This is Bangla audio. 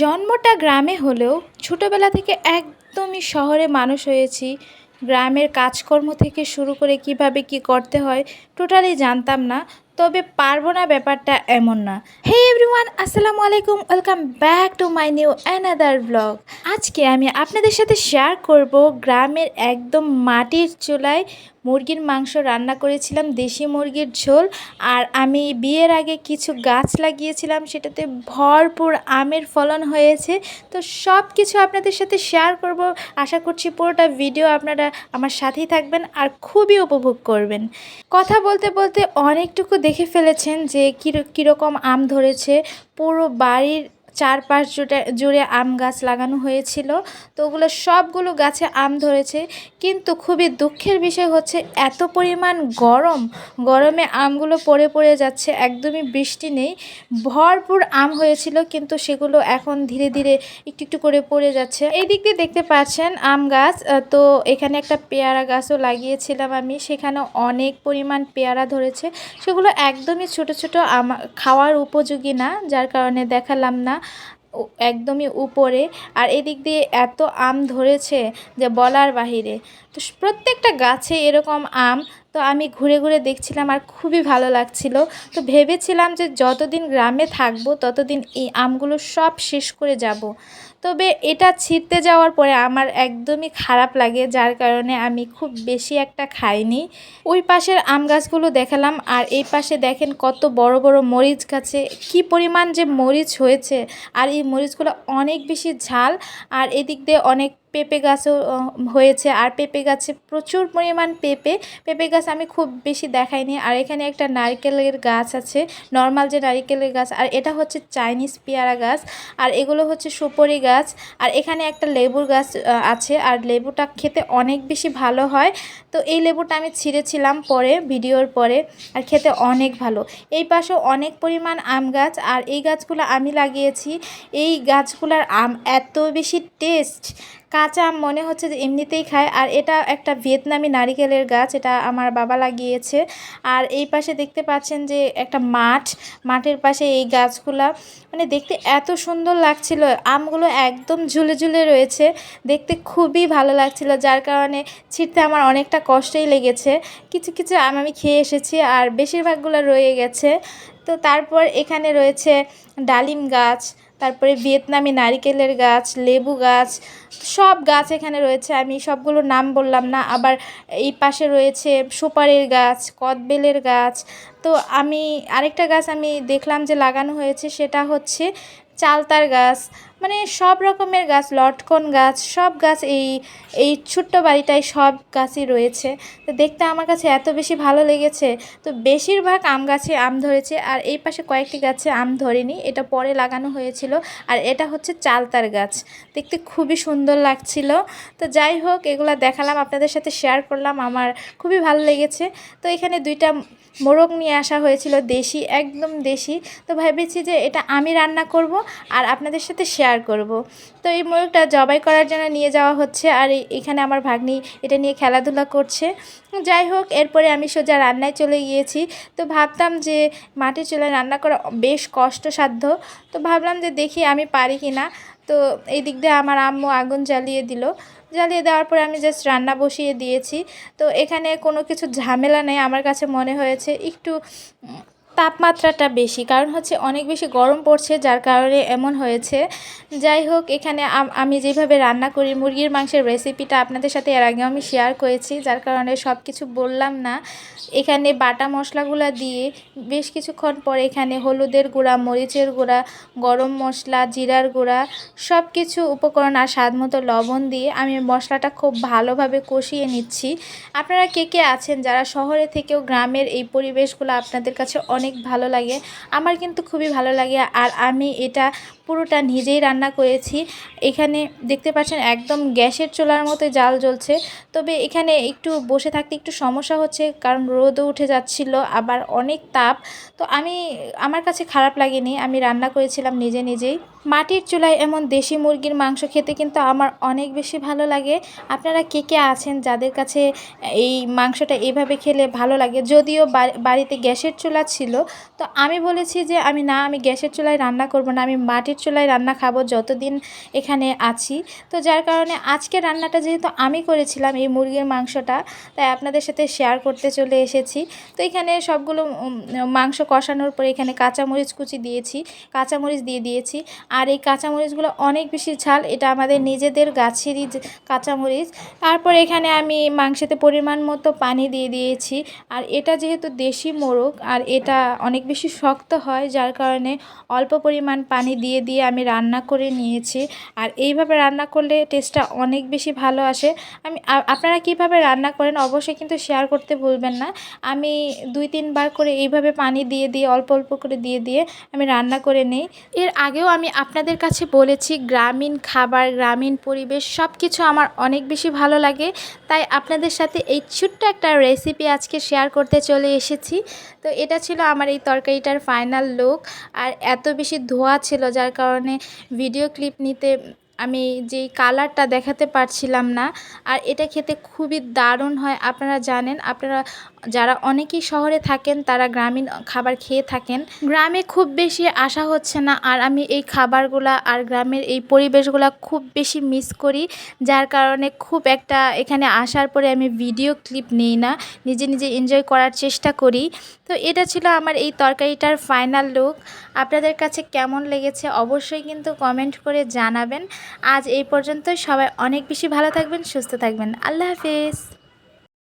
জন্মটা গ্রামে হলেও ছোটবেলা থেকে একদমই শহরে মানুষ হয়েছি। গ্রামের কাজকর্ম থেকে শুরু করে কিভাবে কি করতে হয় টোটালি জানতাম না। তবে পারবো না ব্যাপারটা এমন না। হে এভরিওয়ান, আসসালামু আলাইকুম, welcome back to my new another blog. আজকে আমি আপনাদের সাথে শেয়ার করব গ্রামের একদম মাটির চুলায় মুরগির মাংস রান্না করেছিলাম, দেশি মুরগির ঝোল। আর আমি বিয়ের আগে কিছু গাছ লাগিয়েছিলাম, সেটাতে ভরপুর আমের ফলন হয়েছে। তো সব কিছু আপনাদের সাথে শেয়ার করব। আশা করছি পুরোটা ভিডিও আপনারা আমার সাথেই থাকবেন আর খুবই উপভোগ করবেন। কথা বলতে বলতে অনেকটুকু দেখে ফেলেছেন যে কীরকম আম ধরেছে। পুরো বাড়ির চারপাশ জুড়ে আম গাছ লাগানো হয়েছিল, তো ওগুলো সবগুলো গাছে আম ধরেছে। কিন্তু খুবই দুঃখের বিষয় হচ্ছে এত পরিমাণ গরমে আমগুলো পড়ে পড়ে যাচ্ছে, একদমই বৃষ্টি নেই। ভরপুর আম হয়েছিল কিন্তু সেগুলো এখন ধীরে ধীরে একটু একটু করে পড়ে যাচ্ছে। এই দিক দিয়ে দেখতে পাচ্ছেন আম গাছ। তো এখানে একটা পেয়ারা গাছও লাগিয়েছিলাম আমি, সেখানে অনেক পরিমাণ পেয়ারা ধরেছে। সেগুলো একদমই ছোট ছোট, খাওয়ার উপযোগী না, যার কারণে দেখালাম না। একদমই উপরে। আর এদিক দিয়ে এত আম ধরেছে যে বলার বাহিরে। তো প্রত্যেকটা গাছে এরকম আম। তো আমি ঘুরে ঘুরে দেখছিলাম আর খুবই ভালো লাগছিল। তো ভেবেছিলাম যে যতদিন গ্রামে থাকবো ততদিন এই আমগুলো সব শেষ করে যাব। তবে এটা ছিঁড়তে যাওয়ার পরে আমার একদমই খারাপ লাগে, যার কারণে আমি খুব বেশি একটা খাইনি। ওই পাশের আম গাছগুলো দেখালাম, আর এই পাশে দেখেন কত বড় বড় মরিচ গাছে কি পরিমাণ যে মরিচ হয়েছে। আর এই মরিচগুলো অনেক বেশি ঝাল। আর এদিক দিয়ে অনেক পেঁপে গাছও হয়েছে, আর পেঁপে গাছে প্রচুর পরিমাণ পেঁপে গাছ আমি খুব বেশি দেখাইনি। আর এখানে একটা নারকেলের গাছ আছে, নর্মাল যে নারকেলের গাছ, আর এটা হচ্ছে চাইনিজ পেয়ারা গাছ, আর এগুলো হচ্ছে সুপারি গাছ। আর এখানে একটা লেবুর গাছ আছে, আর লেবুটা খেতে অনেক বেশি ভালো হয়। তো এই লেবুটা আমি ছিঁড়েছিলাম পরে, ভিডিওর পরে, আর খেতে অনেক ভালো। এই পাশেও অনেক পরিমাণ আম গাছ, আর এই গাছগুলো আমি লাগিয়েছি। এই গাছগুলোর আম এত বেশি টেস্ট, কাঁচা আম মনে হচ্ছে যে এমনিতেই খায়। আর এটা একটা ভিয়েতনামি নারিকেলের গাছ, এটা আমার বাবা লাগিয়েছে। আর এই পাশে দেখতে পাচ্ছেন যে একটা মাঠের পাশে এই গাছগুলা, মানে দেখতে এত সুন্দর লাগছিল। আমগুলো একদম ঝুলে ঝুলে রয়েছে, দেখতে খুবই ভালো লাগছিল, যার কারণে ছিঁড়তে আমার অনেকটা কষ্টই লেগেছে। কিছু কিছু আম আমি খেয়ে এসেছি, আর বেশিরভাগগুলো রয়ে গেছে। তো তারপর এখানে রয়েছে ডালিম গাছ, তারপরে ভিয়েতনামি নারিকেলের গাছ, লেবু গাছ, সব গাছ এখানে রয়েছে। আমি সবগুলোর নাম বললাম না। আবার এই পাশে রয়েছে সুপারির গাছ, কদবেলের গাছ। তো আমি আরেকটা গাছ আমি দেখলাম যে লাগানো হয়েছে, সেটা হচ্ছে চালতার গাছ। মানে সব রকমের গাছ, লটকন গাছ, সব গাছ এই ছোট্ট বাড়িটায় সব গাছই রয়েছে। তো দেখতে আমার কাছে এত বেশি ভালো লেগেছে। তো বেশিরভাগ আম গাছে আম ধরেছে, আর এই পাশে কয়েকটি গাছে আম ধরেনি, এটা পরে লাগানো হয়েছিল। আর এটা হচ্ছে চালতার গাছ, দেখতে খুবই সুন্দর লাগছিল। তো যাই হোক, এগুলো দেখালাম, আপনাদের সাথে শেয়ার করলাম, আমার খুবই ভালো লেগেছে। তো এখানে দুইটা মোরগ নিয়ে আসা হয়েছিল, দেশি, একদম দেশি। তো ভেবেছি যে এটা আমি রান্না করব আর আপনাদের সাথে শেয়ার করব। তো এই মোরগটা জবাই করার জন্য নিয়ে যাওয়া হচ্ছে, আর এখানে আমার ভাগ্নি এটা নিয়ে খেলাধুলা করছে। যাই হোক, এরপরে আমি সোজা রান্নায় চলে গিয়েছি। তো ভাবতাম যে মাটির চুলায় রান্না করা বেশ কষ্টসাধ্য। তো ভাবলাম যে দেখি আমি পারি কি না। তো এই দিক দিয়ে আমার আম্মু আগুন জ্বালিয়ে দেওয়ার পরে আমি জাস্ট রান্না বসিয়ে দিয়েছি। তো এখানে কোনো কিছু ঝামেলা নেই, আমার কাছে মনে হয়েছে একটু তাপমাত্রাটা বেশি, কারণ হচ্ছে অনেক বেশি গরম পড়ছে, যার কারণে এমন হয়েছে। যাই হোক, এখানে আমি যেভাবে রান্না করি মুরগির মাংসের রেসিপিটা আপনাদের সাথে এর আগেও আমি শেয়ার করেছি, যার কারণে সব কিছু বললাম না। এখানে বাটা মশলাগুলো দিয়ে বেশ কিছুক্ষণ পরে এখানে হলুদের গুঁড়া, মরিচের গুঁড়া, গরম মশলা, জিরার গুঁড়া, সব কিছু উপকরণ আর স্বাদমতো লবণ দিয়ে আমি মশলাটা খুব ভালোভাবে কষিয়ে নিচ্ছি। আপনারা কে কে আছেন যারা শহরে থেকেও গ্রামের এই পরিবেশগুলো আপনাদের কাছে অনেক ভালো লাগে? আমার কিন্তু খুবই ভালো লাগে। আর আমি এটা পুরোটা নিজেই রান্না করেছি। এখানে দেখতে পাচ্ছেন একদম গ্যাসের চুলার মতো জাল জ্বলছে। তবে এখানে একটু বসে থাকতে একটু সমস্যা হচ্ছে, কারণ রোদও উঠে যাচ্ছিল, আবার অনেক তাপ। তো আমার কাছে খারাপ লাগেনি, আমি রান্না করেছিলাম নিজেই। মাটির চুলায় এমন দেশি মুরগির মাংস খেতে কিন্তু আমার অনেক বেশি ভালো লাগে। আপনারা কে কে আছেন যাদের কাছে এই মাংসটা এইভাবে খেলে ভালো লাগে? যদিও বাড়িতে গ্যাসের চুলা ছিল, তো আমি বলেছি যে আমি গ্যাসের চুলায় রান্না করব না, আমি মাটির চুলায় রান্না খাবো যতদিন এখানে আছি। তো যার কারণে আজকে রান্নাটা যেহেতু আমি করেছিলাম এই মুরগির মাংসটা, তাই আপনাদের সাথে শেয়ার করতে চলে এসেছি। তো এখানে সবগুলো মাংস কষানোর পরে এখানে কাঁচামরিচ কুচি দিয়েছি, কাঁচামরিচ দিয়ে দিয়েছি। আর এই কাঁচামরিচগুলো অনেক বেশি ঝাল, এটা আমাদের নিজেদের গাছেরই কাঁচামরিচ। তারপর এখানে আমি মাংসেতে পরিমাণ মতো পানি দিয়ে দিয়েছি। আর এটা যেহেতু দেশি মোরগ আর এটা অনেক বেশি শক্ত হয়, যার কারণে অল্প পরিমাণ পানি দিয়ে দিয়ে আমি রান্না করে নিয়েছি। আর এইভাবে রান্না করলে টেস্টটা অনেক বেশি ভালো আসে। আপনারা কিভাবে রান্না করেন অবশ্যই কিন্তু শেয়ার করতে ভুলবেন না। আমি 2-3 বার করে এইভাবে পানি দিয়ে দিয়ে অল্প অল্প করে দিয়ে দিয়ে আমি রান্না করে নেই। এর আগেও আমি আপনাদের কাছে বলেছি গ্রামীণ খাবার, গ্রামীণ পরিবেশ সব কিছু আমার অনেক বেশি ভালো লাগে। তাই আপনাদের সাথে এই ছোট্ট একটা রেসিপি আজকে শেয়ার করতে চলে এসেছি। তো এটা ছিল আমার এই তরকারিটার ফাইনাল লুক। আর এত বেশি ধোঁয়া ছিল যার কারণে ভিডিও ক্লিপ নিতে আমি যেই কালারটা দেখাতে পারছিলাম না। আর এটা খেতে খুবই দারুণ হয়। আপনারা জানেন, আপনারা যারা অনেকেই শহরে থাকেন তারা গ্রামীণ খাবার খেয়ে থাকেন। গ্রামে খুব বেশি আসা হচ্ছে না, আর আমি এই খাবারগুলা আর গ্রামের এই পরিবেশগুলা খুব বেশি মিস করি। যার কারণে খুব একটা এখানে আসার পরে আমি ভিডিও ক্লিপ নিই না, নিজে নিজে এনজয় করার চেষ্টা করি। তো এটা ছিল আমার এই তরকারিটার ফাইনাল লুক। আপনাদের কাছে কেমন লেগেছে অবশ্যই কিন্তু কমেন্ট করে জানাবেন। আজ এই পর্যন্তই। সবাই অনেক বেশি ভালো থাকবেন, সুস্থ থাকবেন। আল্লাহ হাফেজ।